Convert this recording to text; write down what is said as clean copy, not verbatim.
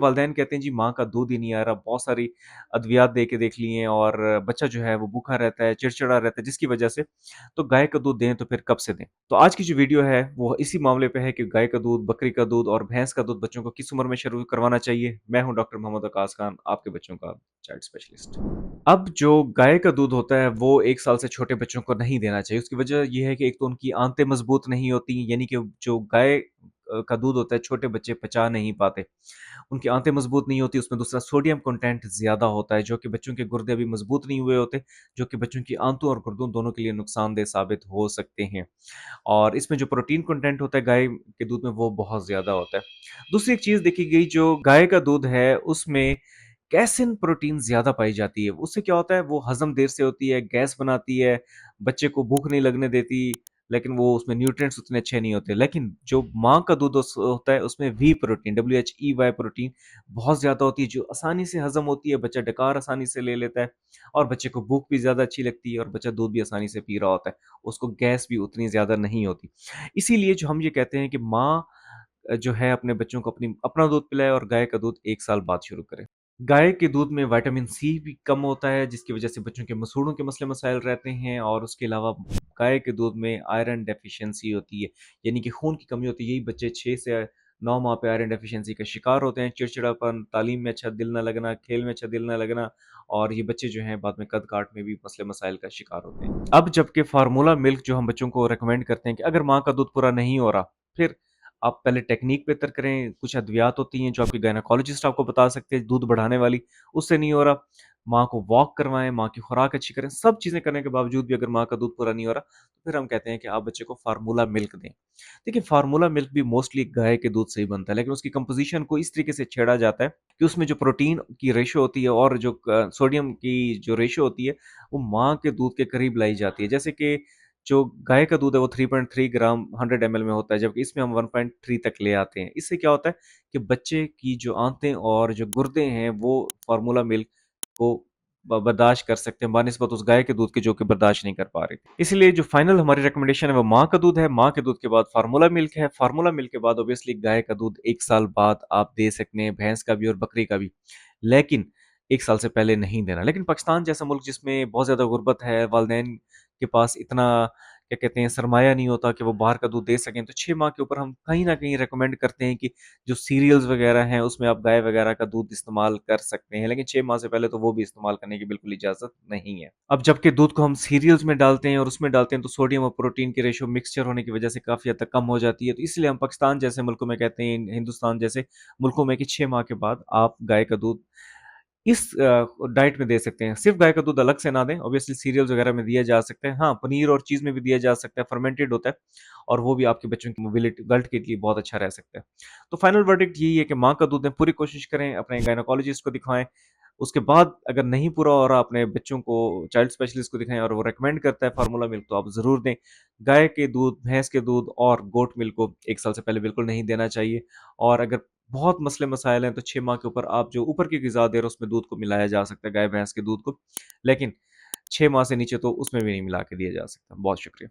वालिदैन कहते हैं जी माँ का दूध ही नहीं आ रहा, बहुत सारी अद्वियात दे के देख लिए हैं और बच्चा जो है वो भूखा रहता है, चिड़चिड़ा रहता है जिसकी वजह से, तो गाय का दूध दें तो फिर कब से दें? तो आज की जो वीडियो है वो इसी मामले पे है कि गाय का दूध, बकरी का दूध और भैंस का दूध बच्चों को किस उम्र में शुरू करवाना चाहिए। मैं हूँ डॉक्टर मोहम्मद अकास खान, आपके बच्चों का चाइल्ड स्पेशलिस्ट। अब जो गाय का दूध होता है वो 1 साल से छोटे बच्चों को नहीं देना चाहिए। उसकी वजह ये है कि एक तो उनकी आंतें मजबूत नहीं होती, यानी कि जो गाय का दूध होता है छोटे बच्चे पचा नहीं पाते। उनकी आंतें मजबूत नहीं होती, उसमें दूसरा सोडियम कंटेंट ज़्यादा होता है जो कि बच्चों के गुर्दे अभी मजबूत नहीं हुए होते, जो कि बच्चों की आंतों और गुर्दों दोनों के लिए नुकसानदेह साबित हो सकते हैं। और इसमें जो प्रोटीन कंटेंट होता है गाय के दूध में वो बहुत ज़्यादा होता है। दूसरी एक चीज़ देखी गई, जो गाय का दूध है उसमें कैसिन प्रोटीन ज़्यादा पाई जाती है। उससे क्या होता है, वो हज़म देर से होती है, गैस बनाती है, बच्चे को भूख नहीं लगने देती, लेकिन वो उसमें न्यूट्रिएंट्स उतने अच्छे नहीं होते। लेकिन जो माँ का दूध होता है उसमें वी प्रोटीन, WHEY प्रोटीन बहुत ज़्यादा होती है, जो आसानी से हज़म होती है, बच्चा डकार आसानी से ले लेता है और बच्चे को भूख भी ज़्यादा अच्छी लगती है और बच्चा दूध भी आसानी से पी रहा होता है। उसको गैस भी उतनी ज़्यादा नहीं होती। इसीलिए जो हम ये कहते हैं कि माँ जो है अपने बच्चों को अपना दूध पिलाए और गाय का दूध 1 साल बाद शुरू करे। गाय के दूध में विटामिन सी भी कम होता है, जिसकी वजह से बच्चों के मसूड़ों के मसले मसाइल रहते हैं और उसके अलावा गाय के दूध में आयरन डेफिशिएंसी होती है, यानी कि खून की कमी होती है। यही बच्चे 6 से 9 माह पे आयरन डेफिशिएंसी का शिकार होते हैं, चिड़चिड़ापन, तालीम में अच्छा दिल ना लगना, खेल में अच्छा दिल ना लगना और ये बच्चे जो हैं बाद में कद-काठ में भी मसले मसाइल का शिकार होते हैं। अब जबकि फ़ॉर्मूला मिल्क जो हम बच्चों को रिकमेंड करते हैं कि अगर माँ का दूध पूरा नहीं हो रहा, फिर आप पहले टेक्नीक बेहतर करें, कुछ अद्वियात होती हैं जो आपके गायनेकोलॉजिस्ट आपको बता सकते हैं दूध बढ़ाने वाली, उससे नहीं हो रहा, माँ को वॉक करवाएँ, माँ की खुराक अच्छी करें, सब चीज़ें करने के बावजूद भी अगर माँ का दूध पूरा नहीं हो रहा, तो फिर हम कहते हैं कि आप बच्चे को फ़ॉर्मूला मिल्क दें। देखिए फ़ॉर्मूला मिल्क भी मोस्टली गाय के दूध से ही बनता है, लेकिन उसकी कंपोज़िशन को इस तरीके से छेड़ा जाता है कि उसमें जो प्रोटीन की रेशियो होती है और जो सोडियम की जो रेशियो होती है, वो माँ के दूध के करीब लाई जाती है। जैसे कि जो गाय का दूध है वो 3.3 ग्राम 100 ml में होता है, जबकि इसमें हम 1.3 तक ले आते हैं। इससे क्या होता है कि बच्चे की जो आंतें और जो गुर्दे हैं वो फ़ॉर्मूला मिल्क को बर्दाश्त कर सकते हैं बनिस्बत उस गाय के दूध के जो कि बर्दाश्त नहीं कर पा रहे। इसलिए जो फाइनल हमारी रिकमेंडेशन है वो माँ का दूध है, माँ के दूध के बाद फ़ॉर्मूला मिल्क है, फ़ॉर्मूला मिल्क के बाद ऑब्वियसली गाय का दूध 1 साल बाद आप दे सकते हैं, भैंस का भी और बकरी का भी। लेकिन 1 साल से पहले नहीं देना। लेकिन पाकिस्तान जैसा मुल्क जिसमें बहुत ज़्यादा गुर्बत है, वालिदैन के पास इतना क्या कहते हैं सरमाया नहीं होता कि वो बाहर का दूध दे सकें, तो 6 माह के ऊपर हम कहीं न कहीं रिकमेंड करते हैं कि जो सीरियल्स वगैरह हैं उसमें आप गाय वगैरह का दूध इस्तेमाल कर सकते हैं, लेकिन 6 माह से पहले तो वो भी इस्तेमाल करने की बिल्कुल इजाज़त नहीं है। अब जबकि दूध को हम सीरियल्स में डालते हैं और उसमें डालते हैं तो सोडियम और प्रोटीन की रेशियो मिक्सचर होने की वजह से काफ़ी हद तक कम हो जाती है, तो इसलिए हम पाकिस्तान जैसे मुल्कों में कहते हैं, हिंदुस्तान जैसे मुल्कों में कि 6 माह के बाद आप गाय का दूध इस डाइट में दे सकते हैं। सिर्फ़ गाय का दूध अलग से ना दें, ऑब्वियसली सीरियल्स वगैरह में दिया जा सकता है। हाँ, पनीर और चीज़ में भी दिया जा सकता है, फर्मेंटेड होता है और वो भी आपके बच्चों की मोबिलिटी गट के लिए बहुत अच्छा रह सकता है। तो फाइनल वर्डिक्ट यही है कि माँ का दूध दें, पूरी कोशिश करें, अपने गायनेकोलॉजिस्ट को दिखाएँ। उसके बाद अगर नहीं पूरा हो रहा, अपने बच्चों को चाइल्ड स्पेशलिस्ट को दिखाएँ और वो रिकमेंड करता है फ़ॉर्मूला मिल्क तो आप ज़रूर दें। गाय के दूध, भैंस के दूध और गोट मिल्क को 1 साल से पहले बिल्कुल नहीं देना चाहिए और अगर बहुत मसले मसाइल हैं तो 6 माह के ऊपर आप जो ऊपर की ग़िज़ा दे रहे हो उसमें दूध को मिलाया जा सकता है, गाय भैंस के दूध को। लेकिन 6 माह से नीचे तो उसमें भी नहीं मिला के दिया जा सकता। बहुत शुक्रिया।